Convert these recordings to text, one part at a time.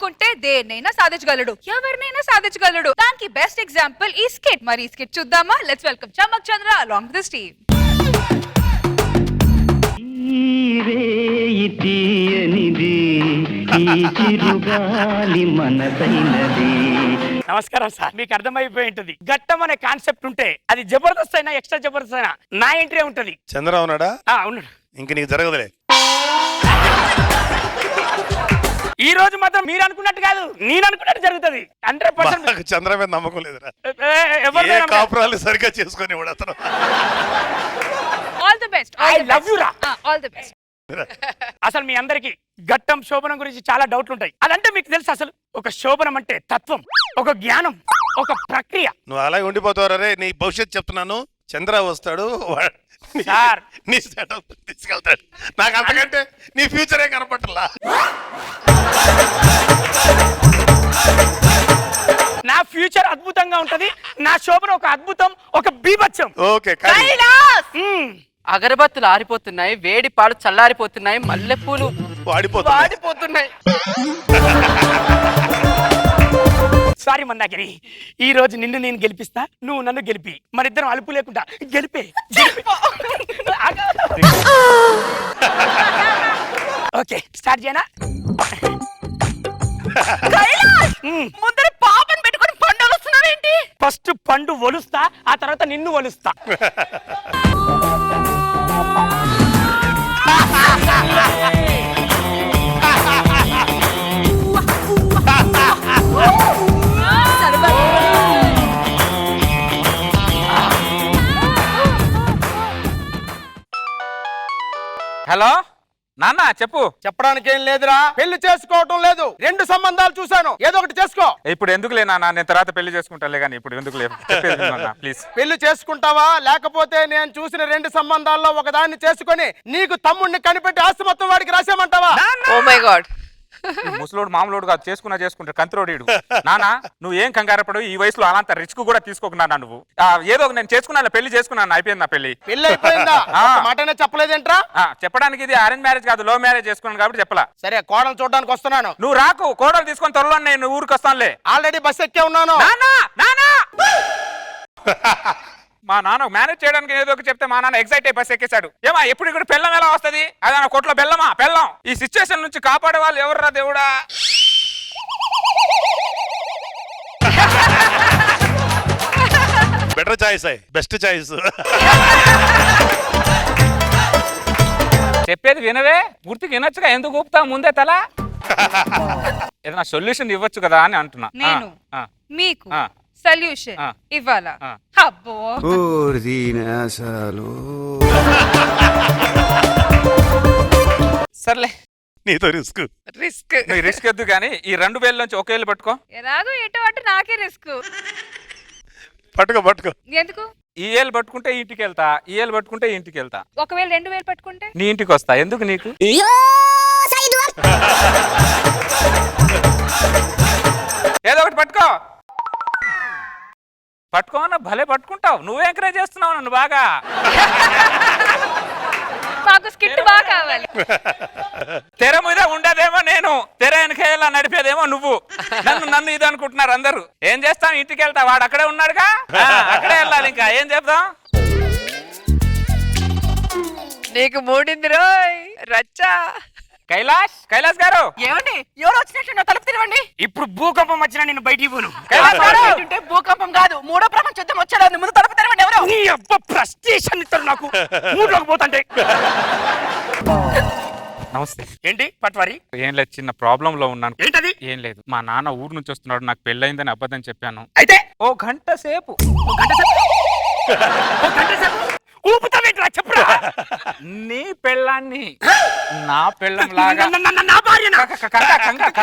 అనుకుంటే దేన్నైనా సాధించగలడు, ఎవరినైనా సాధించగలడు. దానికి బెస్ట్ ఎగ్జాంపుల్ ఈ స్కిట్. మరి ఈ స్కిట్ చూద్దామా? Let's welcome Chammak Chandra along with this team. నమస్కారం సార్. మీకు అర్థమైపోయి ఉంటుంది, ఘట్టం అనే కాన్సెప్ట్ ఉంటే అది జబర్దస్త్ అయినా ఎక్స్ట్రా జబర్దస్త్ అయినా నా ఎంట్రీ ఉంటది. చంద్ర ఉన్నాడా? ఉన్నాడు. ఇంక నీకు జరగదులే. ఈ రోజు మాత్రం మీరు అనుకున్నట్టు కాదు, నేను అనుకున్నట్టు జరుగుతుంది. 100% చంద్ర మీద నమ్మకం లేదురా. ఎవరు సరిగ్గా చేసుకొని అతను. All the best. I love you రా. All the best. అసలు మీ అందరికి ఘట్టం శోభనం గురించి చాలా డౌట్లు ఉంటాయి. అదంటే మీకు తెలుసు, అసలు ఒక శోభనం అంటే తత్వం, ఒక జ్ఞానం, ఒక ప్రక్రియ. నువ్వు అలాగే ఉండిపోతావరే. నీ భవిష్యత్తు చెప్తున్నాను. చంద్ర వస్తాడు, సార్ నీ సెటప్ తీసుకెళ్తాడు. నాకు అంతకంటే నీ ఫ్యూచరే కనపట్టలా. నా ఫ్యూచర్ అద్భుతంగా ఉంటది. నా శోభన ఒక అద్భుతం, ఒక బీభత్సం. ఓకే. అగరబత్తులు ఆరిపోతున్నాయి, వేడి పాలు చల్లారిపోతున్నాయి, మల్లెపూలు వాడిపోతున్నాయి. సారీ మందాకిని, ఈ రోజు నిన్ను నేను గెలిపిస్తా, నువ్వు నన్ను గెలిపి, మరిద్దరం అలుపు లేకుండా గెలిపే. ఓకే, స్టార్ట్ చేయనా? ముందర పాపని పెట్టుకొని పండు వస్తున్నావేంటి? ఫస్ట్ పండు ఒలుస్తా, ఆ తర్వాత నిన్ను ఒలుస్తా. హలో నాన్న, చెప్పు. చెప్పడానికి ఏం లేదురా, పెళ్లి చేసుకోవటం లేదు. 2 సంబంధాలు చూశాను, ఏదో ఒకటి చేసుకో. ఇప్పుడు ఎందుకులే నాన్న, నేను తర్వాత పెళ్లి చేసుకుంటాలే కానీ ఇప్పుడు ఎందుకులే, ప్లీజ్. పెళ్లి చేసుకుంటావా, లేకపోతే నేను చూసిన 2 సంబంధాల్లో ఒకదాన్ని చేసుకొని నీకు తమ్ముడిని కనిపెట్టి ఆస్తి మొత్తం వాడికి రాసేమంటావా? ఓ మై గాడ్, ముసలోడు మామూలుడు కాదు, చేసుకుంటాడు కంత్రోడీడు. నానా నువ్వు ఏం కంగారపడు, ఈ వయసులో అలాంత రిస్క్ కూడా తీసుకోకున్నా. నువ్వు ఏదో నేను చేసుకున్నా, పెళ్లి చేసుకున్నాను, అయిపోయింది నా పెళ్లి. పెళ్లి అయిపోయిందా? మాటనే చెప్పలేదేంట్రా? చెప్పడానికి ఇది అరేంజ్ మ్యారేజ్ కాదు, లవ్ మ్యారేజ్ చేసుకున్నాను కాబట్టి చెప్పలా. సరే, కోడలు చూడడానికి వస్తున్నాను. నువ్వు రాకు, కోడలు తీసుకొని త్వరలో నేను ఊరికి వస్తానులే. ఆల్రెడీ బస్ ఎక్కే ఉన్నాను. మా నాన్న మేనేజ్ చేయడానికి ఏదో ఒకటి చెప్తే మా నాన్న ఎగ్జైట్ అయి బస్ ఎక్కేశాడు. ఏమా ఎప్పుడు ఇక్కడ పెళ్ళం ఎలా వస్తుంది? అదే నా కొట్లో బెల్లమా పెళ్ళం. ఈ సిచ్యువేషన్ నుంచి కాపాడే వాళ్ళు ఎవర్రా దేవుడా? Better choice, best choice. చెప్పేది వినవే, పూర్తిగా వినొచ్చుగా, ఎందుకు ఊపుతా ముందే తల? ఏదైనా సొల్యూషన్ ఇవ్వచ్చు కదా అని అంటున్నా. నేను మీకు సొల్యూషన్ ఇవ్వాలా? అబ్బో, సర్లే, నీతో రిస్క్ రిస్క్ ఎద్దు కానీ ఈ 2 వేల నుంచి ఒక వేలు పట్టుకో. ఎలాగో ఎటు అటు నాకే రిస్క్. పట్టుకో. ఎందుకు? ఈ ఏళ్ళు పట్టుకుంటే ఇంటికి వెళ్తా, ఈ ఏళ్ళు పట్టుకుంటే ఇంటికి వెళ్తా. ఒకవేళ 2000 పట్టుకుంటే నీ ఇంటికి వస్తా. ఎందుకు నీకు? ఏదో ఒకటి పట్టుకో అన్న, భలే పట్టుకుంటావు. నువ్వు ఎంకరేజ్ చేస్తున్నావు నన్ను బాగా. మాకు స్కిట్ బాగా కావాలి. తెర మీద ఉండదేమో నేను, తెర వెనకేలా నడిపేదేమో నువ్వు. నన్ను ఇది అనుకుంటున్నారు అందరూ. ఏం చేస్తాను, ఇంటికి వెళ్తా, వాడు అక్కడే ఉన్నాడుగా, అక్కడే వెళ్ళాలి. ఇంకా ఏం చెప్తాం? నీకు మూడింది రోయ్ రచ్చా. కైలాస్ గారు, ఏమండి? ఎవరు వచ్చినట్టు తలుపు తెరవండి. ఇప్పుడు భూకంపం వచ్చినా నేను బయటికి పోను. భూకంపం కాదు, 3వ ప్రపంచ యుద్ధం వచ్చాడు. ముందు తలుపు తెరవండి. ఎవరు? నీ అబ్బ ఫ్రస్ట్రేషన్ ఇస్తారు నాకు, మూడ్లోకి పోతుంటే. నమస్తే. ఏంటి పట్వారి? ఏం లేదు, చిన్న ప్రాబ్లం లో ఉన్నాను. ఏంటది? ఏం లేదు, మా నాన్న ఊరు నుంచి వస్తున్నాడు, నాకు పెళ్ళయిందని అబద్ధం చెప్పాను. అయితే ఓ గంట సేపు ఊపుతావేంట్రా? చెప్పురా. నీ పెళ్ళాన్ని నా పెళ్ళం లాగా. నా భార్యనా?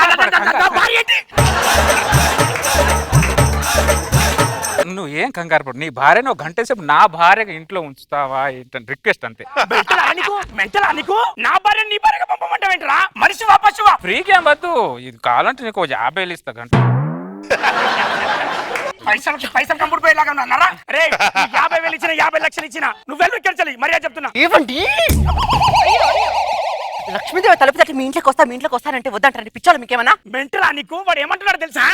నా భార్య ఏంటి? నువ్వు ఏం కంగారు పడు, నీ భార్యను ఒక గంట సేపు నా భార్యగా ఇంట్లో ఉంచుతావా ఏంటని రిక్వెస్ట్ అంతే. మెంటల్ అనుకో, నా భార్య నీ భార్యగా పంపమంటావేంట్రా? మనిషివా పశువా? ఫ్రీగా ఏం వద్దు, ఇది కావాలంటే నీకు 50,000 ఇస్తా గంట. పైసలు కంపుడిపోయేలాగా ఉన్నారా? రే, 50,000 ఇచ్చిన 50 లక్షలు ఇచ్చిన నువ్వు వెళ్ళి ఇక్కడ చలి మర్యాద చెప్తున్నా. ఏమండి? లక్ష్మీదేవి తలుపు తట్టి మీ ఇంట్లోకి వస్తానంటే వద్దంటారండి పిచ్చోళ్ళు మీకేమన్నా మెంటలా నీకు వాడు ఏమంటున్నాడు తెలుసా?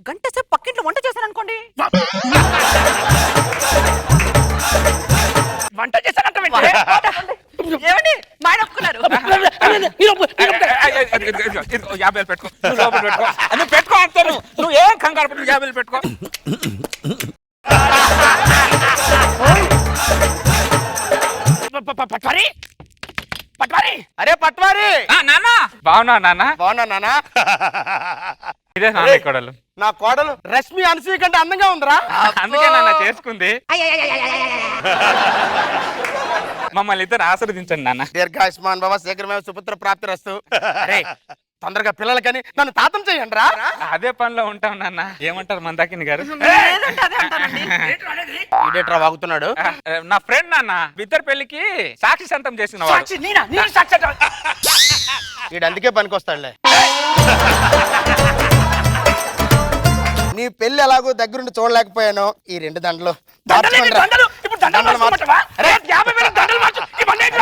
గంట సేపు పక్కింట్లో వంట చేశాను అనుకోండి. వంట చేశానంట ఏమండి మా ఆయన ఒప్పుకున్నారు. 50 పెట్టుకో, నువ్వు లోపల పెట్టుకో, నువ్వు పెట్టుకో అంటాను, నువ్వు ఏం కంగారు పడు, 50 పెట్టుకో. పట్వారి పట్వారి అరే పట్వారి, నాన్న బావునా నాన్న? బాగున్నా నాన్న. ఇదే నాన్న కోడలు. నా కోడలు రష్మి అనసూయ కంటే అందంగా ఉందిరా. అందుకే నాన్న చేసుకుంది. మమ్మల్ని ఇద్దరు ఆశీర్వదించండి నాన్న. దీర్ఘాయుష్మాన్ భవ, శీఘ్రమే సుపుత్ర ప్రాప్తి రస్తు. అరే తొందరగా పిల్లలకని నన్ను తాతం చేయండి రా. అదే పనిలో ఉంటాం నాన్న. ఏమంటారు మందాకిని గారు? లేదంటే అదే అంటానండి. ఈడేట్రా వాగుతున్నాడు. నా ఫ్రెండ్ నాన్న, ఇద్దరు పెళ్లికి సాక్షి సంతం చేసిన వాడు. సాక్షి నేనా? నేను సాక్షి ఈడు అందుకే పనికొస్తాడులే. నీ పెళ్లి ఎలాగో దగ్గరుండి చూడలేకపోయాను. ఈ 2 దండలు దండలేని దండలు ఇప్పుడు దండలు దండలు మార్చుకోమంటావా? అరే 50,000 దండలు మార్చు. ఇవన్నీ ఏంటి?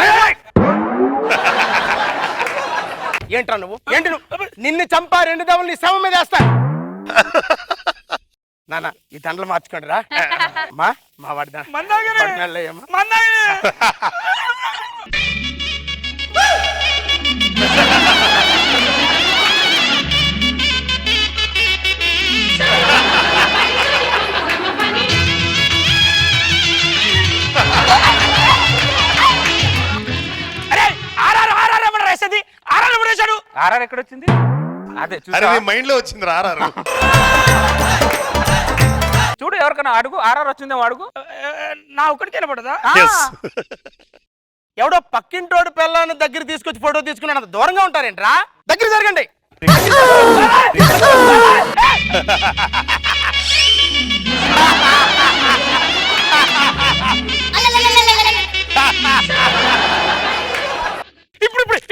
ఏంట్రా నువ్వు? ఏంటి నువ్వు? నిన్ను చంపా 2 దెబ్బలు నీ శవం మీద వేస్తా. నాన్న ఈ దండలు మార్చుకోండి రా. మా వాడి మందాగిని మందాగిని ఆర్ఆర్ ఎక్కడొచ్చింది? అదే అరే చూసావా? నీ మైండ్ లో వచ్చింది రారారు. చూడు ఎవరికైనా అడుగు, ఆర్ఆర్ వచ్చిందేమో అడుగు. నా ఒక్కడికి వినపడదా? ఎవడో పక్కింటోడు పిల్లని దగ్గర తీసుకొచ్చి ఫోటో తీసుకున్నాడు. దూరంగా ఉంటారేంట్రా? దగ్గర జరగండి.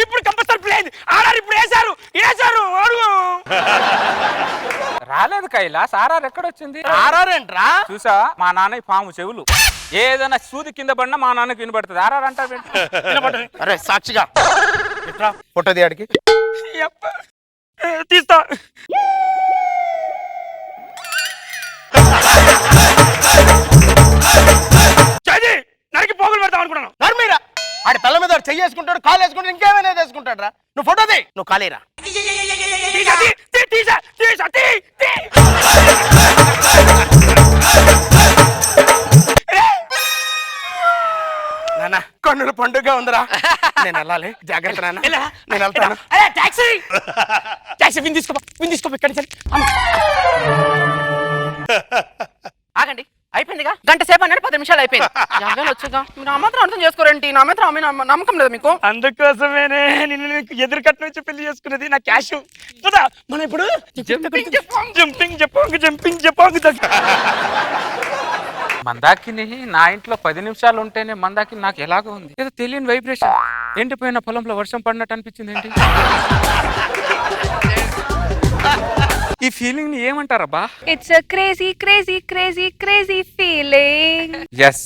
ఇప్పుడు కంపల్సరీ ప్లేన్ ఆర్ఆర్ ఇప్పుడు వేశారు అడుగు. రాలేదు కైలాస్, ఆర్ఆర్ ఎక్కడొచ్చింది? ఆరారేంట్రా? చూసా మా నాన్న పాము చెవులు, ఏదైనా సూది కింద పడినా మా నాన్నకి వినపడుతుంది. ఆర్ఆర్ అంటారు. అరే సాక్షిగా ఇట్రా ఫోటో తీయడికి. తీస్తా. నరికి పోగులు పెడతాం అనుకున్నాను. నర్మీరా ఆడి పిల్ల మీద చెయ్యేసుకుంటాడు, కాలు వేసుకుంటాడు, ఇంకేమైనా వేసుకుంటాడు రా. నువ్వు ఫోటో తీ, నువ్వు కాలేరా. నాన్న కన్నుల పండుగ ఉందిరా. నేను వెళ్ళాలి, జాగ్రత్త నాన్న. నేను వెళ్తాను. టాక్సీ విని తీసుకో ఇక్కడి నుంచి. ఆగండి, అయిపోయిందిగా. గంట సేపు అన్నాడు, 10 నిమిషాలు అయిపోయింది. 50,000 వచ్చాగా. మీరు ఆ మాత్రం అర్థం చేసుకోరండి. నా మాత్రం నమ్మకం లేదు మీకు. అందుకోసమేనే నిన్ను ఎదురు కట్ట నుంచి పెళ్లి చేసుకున్నది. నా క్యాష్ చూదా. మనం ఇప్పుడు జంపింగ్ చెప్పంగ్ మందాకిని నా ఇంట్లో 10 నిమిషాలు ఉంటేనే మందాకిని నాకు ఎలాగో ఉంది. ఏదో తెలియని వైబ్రేషన్. ఎండిపోయిన పొలంలో వర్షం పడినట్టు అనిపించింది. ఏంటి ఈ ఫీలింగ్ ని ఏమంటారబ్బా? It's a crazy crazy crazy crazy feeling. Yes,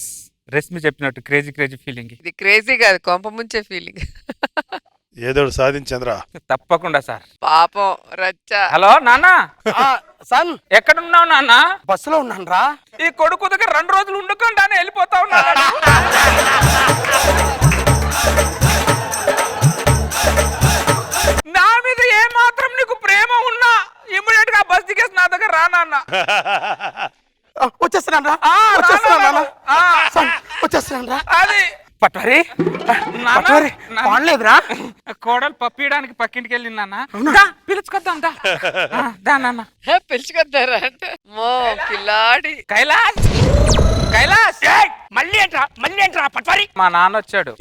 Rashmi చెప్పినట్టు క్రేజీ ఫీలింగ్. ఇది క్రేజీ కాదు, కొంప ముంచే ఫీలింగ్. ఏదో సాధించంద్రా. తప్పకుండా సార్. పాపం రచ్చ. హలో నాన్న, సన్ ఎక్కడున్నావు నాన్న? బస్సులో ఉన్నాను రా. ఈ కొడుకు దగ్గర 2 రోజులు ఉండకుండా వెళ్ళిపోతా ఉన్నా. నా మీద ఏ మాత్రం నీకు ప్రేమ ఉన్నా ఇమ్మీడియట్ గా బస్ దిగేసి నా దగ్గర రానన్న. వచ్చేస్తున్నాను రా. వచ్చేస్తున్నాను రా. అది పట్వారి పడలేదురా. కోడలు పప్పియడానికి పక్కింటికి వెళ్ళింది నాన్న. పిలుచుకొద్దాం దా నాన్న. పిలుచుకొద్దారా అంటే మో పిల్లాడి. కైలాస్ మళ్ళీ ఏంట్రా పట్వారి. మా నాన్న వచ్చాడు.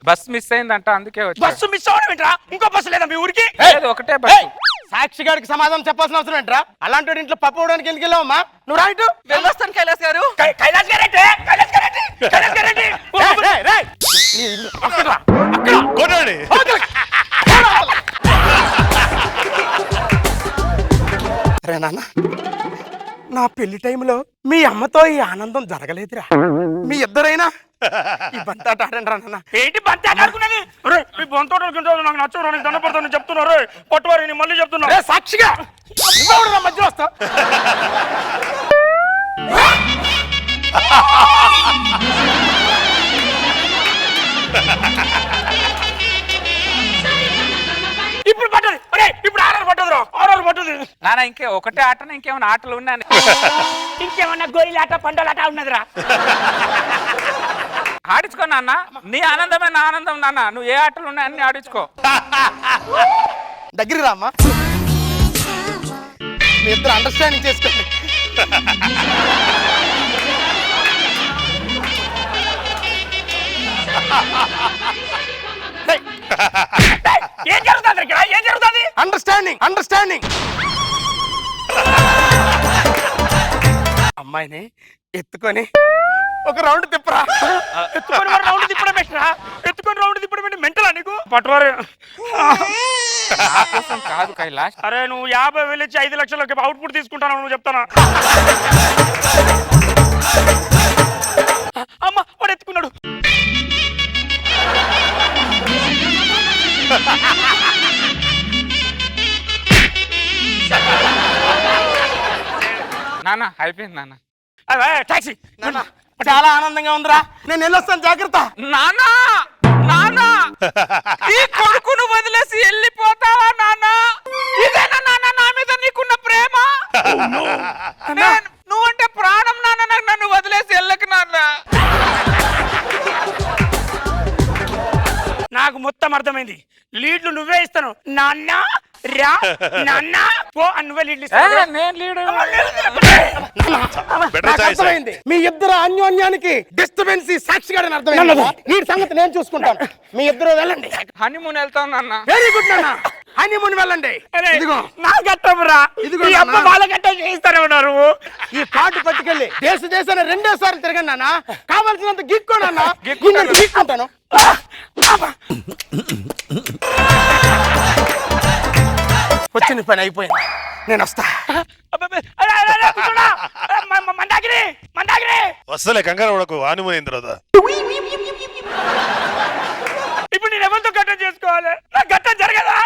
బస్ మిస్ అయిందంట, అందుకే వచ్చాడు. బస్సు మిస్ అవడం ఏంట్రా? ఇంకో బస్సు లేదా మీ ఊరికి? లేదు, ఒకటే బస్సు. సాక్షి గారికి సమాధానం చెప్పాల్సిన అవసరం ఏంట్రా? అలాంటి ఇంట్లో పప్పు అవడానికి ఎందుకు వెళ్ళావమ్మా? నువ్వు రైట్ వెళ్ళొస్తాను కైలాస్ గారు. కైలాస్ గారంటే కొనండి. అరే నాన్న, నా పెళ్లి టైంలో మీ అమ్మతో ఈ ఆనందం జరగలేదురా. మీ ఇద్దరైనా ఈ బంతాట ఆడండి రా నాన్న. ఏంటి బంతి ఆడుకునేది? మీ బంతోటలు నాకు నచ్చరు, నీకు దండపడతాను చెప్తున్నారు. పట్టువారి మళ్ళీ చెప్తున్నా. రే సాక్షిగా నువ్వెవడు నా మధ్యలో వస్తావు? ఇప్పుడు పట్టదు, ఇప్పుడు ఆరాలు పట్టదురా, ఆరాలు పట్టదు. నాన్న ఇంకే ఒకటే ఆటన ఇంకేమైనా ఆటలు ఉన్నాను. ఇంకేమన్నా గోయిలాట పండలాట ఉన్నదిరా. ఆడించుకో నాన్న, నీ ఆనందమే నా ఆనందం నాన్న. నువ్వు ఏ ఆటలు ఉన్నాయి అన్ని ఆడించుకో. దగ్గరికి రామ్మా. మీ ఇద్దరు అండర్స్టాండింగ్ చేసుకోండి. ఏం జరుగుతుంది ఇక్కడ? ఏం జరుగుతుంది? Understanding understanding. అమ్మాయిని ఎత్తుకొని ఒక రౌండ్ తిప్పరా. ఎత్తుకొని మరి రౌండ్ తిప్పడం పెట్టరా? ఎత్తుకొని రౌండ్ తిప్పడం ఏంటి? మెంటలా నీకు? పట్టువారు నా కోసం కాదు కైలాష్. అరే నువ్వు 50,000 ఇచ్చి 5 లక్షలకి అవుట్పుట్ తీసుకుంటాను నువ్వు చెప్తానా? అమ్మ వాడు ఎత్తుకున్నాడు. నాన్న అయిపోయింది నాన్న. టాక్సీ నాన్న, చాలా ఆనందంగా ఉందిరా. నేను వెళ్ళొస్తాను, జాగ్రత్త. నానా నానా ఈ కొడుకును వదిలేసి వెళ్ళిపోతావా నానా? ఇదేనా నాన్న నా మీద నీకున్న ప్రేమ? నువ్వంటే ప్రాణం నాన్న. నన్ను వదిలేసి వెళ్ళకు నాన్న. నాకు మొత్తం అర్థమైంది. లీడ్లు నువ్వే ఇస్తాను. నాన్న రా, నాన్న పో అని నువ్వే లీడ్లు ఇస్తాను. నేను లీడు. నాకు అర్థమైంది. మీ ఇద్దరు అన్యోన్యానికి డిస్టర్బెన్స్ సాక్షిగా అర్థమైంది. ఈ సంగతి నేను చూసుకుంటాను. మీ ఇద్దరు వెళ్ళండి. హనీమూన్ వెళ్తాం నాన్న. వెరీ గుడ్ నాన్న, హనీమూన్ వెళ్ళండి. ఇదిగో నా గట్టమురా. ఇదిగో ఈ అమ్మ నాన్న. వాళ్ళ గట్ట చేయిస్తానే ఉన్నారు. ఈ కార్డు పట్టుకెళ్ళి దేశాన్ని 2 సార్లు తిరగండి నాన్న. కావాల్సినంత గిక్కోండి అన్న. గీక్కుంటాను. వచ్చిన పని అయిపోయింది, నేను వస్తా. మందాగిరి మందాగిరి వస్తలే కంగారు పడకు, ఆనిమూన్ అయిన తర్వాత. ఇప్పుడు నేను ఎవరితో గట్టం చేసుకోవాలి? నాకు గట్టం జరగదా?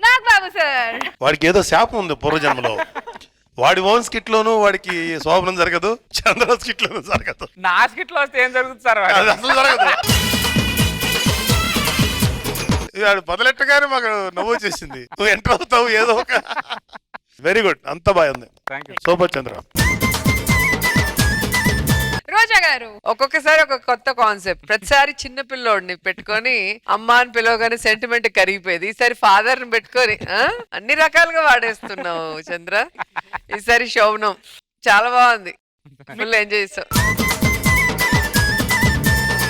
నాగబాబు సార్, వాడికి ఏదో శాపం ఉంది పూర్వజన్మలో. వాడి ఓన్ స్కిట్ లోను వాడికి శోభనం జరగదు, చంద్ర స్కిట్ లోను జరగదు. నా స్కిట్లో వస్తే ఏం జరుగుతుంది సార్? అది అసలు జరగదు. వాడు మొదలెట్టగానే మాకు నవ్వు వచ్చేసింది. నువ్వు ఎంటర్ అవుతావు ఏదో ఒక. వెరీ గుడ్, అంత బాగుంది. Thank you. సూపర్ చంద్ర. రోజా గారు. ఒక్కొక్కసారి ఒక కొత్త కాన్సెప్ట్. ప్రతిసారి చిన్న పిల్లోడిని పెట్టుకొని అమ్మ అని పిలవగానే సెంటిమెంట్ కరిగిపోయేది. ఈసారి ఫాదర్ ని పెట్టుకొని అన్ని రకాలుగా వాడేస్తున్నావు చంద్ర. ఈసారి శోభనం చాలా బాగుంది. ఫుల్ ఎంజాయ్ చేస్తావు.